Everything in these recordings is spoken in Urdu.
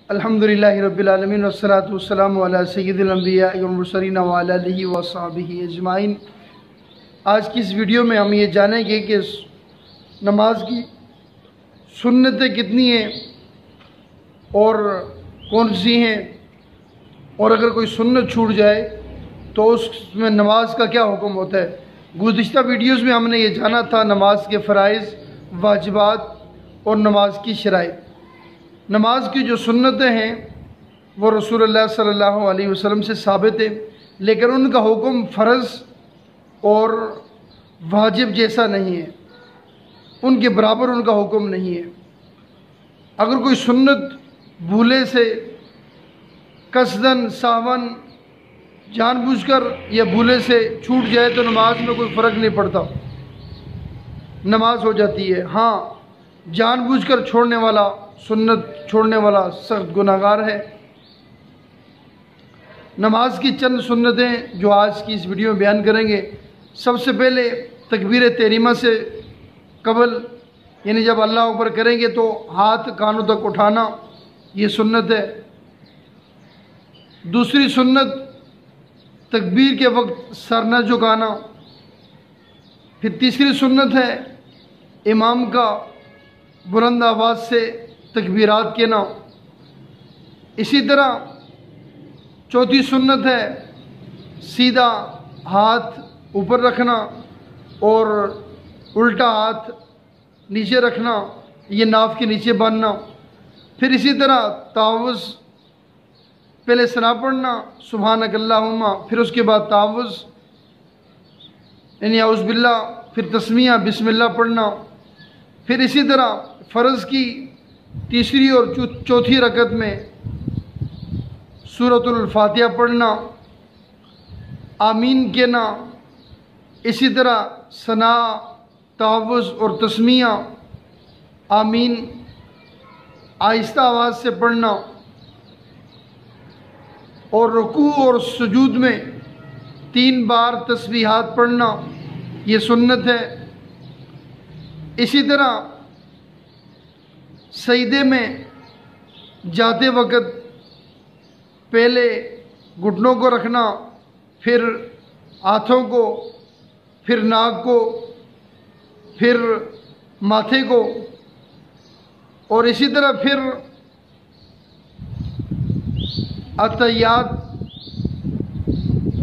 الحمدللہ رب العالمین والصلاة والسلام علی سید الانبیاء والمرسلین وعلی آلہ وصحبہ اجمعین۔ آج کی اس ویڈیو میں ہم یہ جانیں گے کہ نماز کی سنتیں کتنی ہیں اور کون سی ہیں، اور اگر کوئی سنت چھوٹ جائے تو اس میں نماز کا کیا حکم ہوتا ہے۔ گزشتہ ویڈیوز میں ہم نے یہ جانا تھا نماز کے فرائض، واجبات اور نماز کی شرائط۔ نماز کی جو سنتیں ہیں وہ رسول اللہ صلی اللہ علیہ وسلم سے ثابت ہے، لیکن ان کا حکم فرض اور واجب جیسا نہیں ہے، ان کے برابر ان کا حکم نہیں ہے۔ اگر کوئی سنت بھولے سے قصداً ساون جان بوجھ کر یا بھولے سے چھوٹ جائے تو نماز میں کوئی فرق نہیں پڑتا، نماز ہو جاتی ہے۔ ہاں، جان بوجھ کر چھوڑنے والا، سنت چھوڑنے والا سخت گناہ گار ہے۔ نماز کی چند سنتیں جو آج کی اس ویڈیو میں بیان کریں گے۔ سب سے پہلے تکبیر تحریمہ سے قبل، یعنی جب اللہ اکبر کریں گے تو ہاتھ کانوں تک اٹھانا، یہ سنت ہے۔ دوسری سنت تکبیر کے وقت سر نہ جھکانا۔ پھر تیسری سنت ہے امام کا بلند آواز سے تکبیرات کہنا۔ اسی طرح چوتھی سنت ہے سیدھا ہاتھ اوپر رکھنا اور الٹا ہاتھ نیچے رکھنا، یہ ناف کے نیچے باندھنا۔ پھر اسی طرح تعوذ، پہلے ثنا پڑھنا سبحانک اللہم، پھر اس کے بعد تعوذ یعنی اعوذ باللہ، پھر تسمیہ بسم اللہ پڑھنا۔ پھر اسی طرح فرض کی تیسری اور چوتھی رکعت میں سورۃ الفاتحہ پڑھنا، آمین کہنا۔ اسی طرح ثنا، تعوذ اور تسمیہ، آمین آہستہ آواز سے پڑھنا، اور رکوع اور سجود میں 3 بار تسبیحات پڑھنا، یہ سنت ہے۔ اسی طرح سجدے میں جاتے وقت پہلے گھٹنوں کو رکھنا، پھر ہاتھوں کو، پھر ناک کو، پھر ماتھے کو، اور اسی طرح پھر اتحیات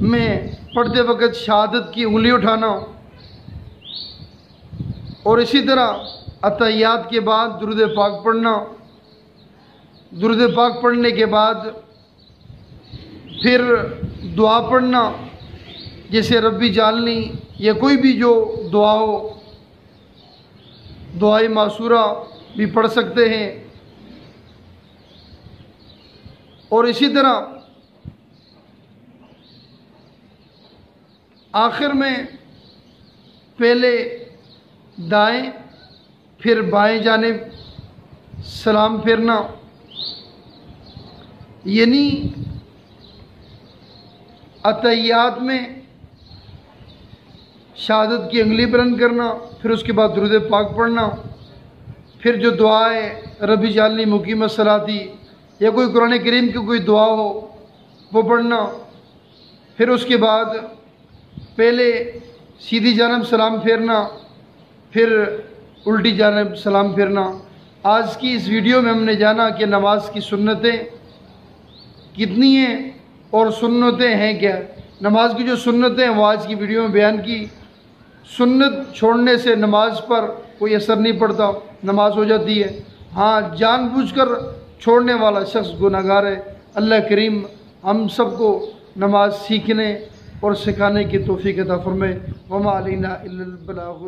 میں پڑھتے وقت شہادت کی انگلی اٹھانا، اور اسی طرح اتحیات کے بعد درود پاک پڑھنا۔ درود پاک پڑھنے کے بعد پھر دعا پڑھنا، جیسے ربی جعلنی یا کوئی بھی جو دعا ہو، دعائے معصورہ بھی پڑھ سکتے ہیں۔ اور اسی طرح آخر میں پہلے دائیں پھر بائیں جانب سلام پھیرنا، یعنی اتحیات میں شہادت کی انگلی بلند کرنا، پھر اس کے بعد درود پاک پڑھنا، پھر جو دعا ہے ربی جعلنی مقیم الصلاۃ یا کوئی قرآن کریم کی کوئی دعا ہو وہ پڑھنا، پھر اس کے بعد پہلے سیدھی جانب سلام پھیرنا، پھر الٹی جانب سلام پھیرنا۔ آج کی اس ویڈیو میں ہم نے جانا کہ نماز کی سنتیں کتنی ہیں اور سنتیں ہیں کیا۔ نماز کی جو سنتیں ہیں وہ آج کی ویڈیو میں بیان کی۔ سنت چھوڑنے سے نماز پر کوئی اثر نہیں پڑتا، نماز ہو جاتی ہے۔ ہاں، جان بوجھ کر چھوڑنے والا شخص گناہ گار ہے۔ اللہ کریم ہم سب کو نماز سیکھنے اور سکھانے کی توفیق عطا فرمائے۔ وما علینا الا البلاغ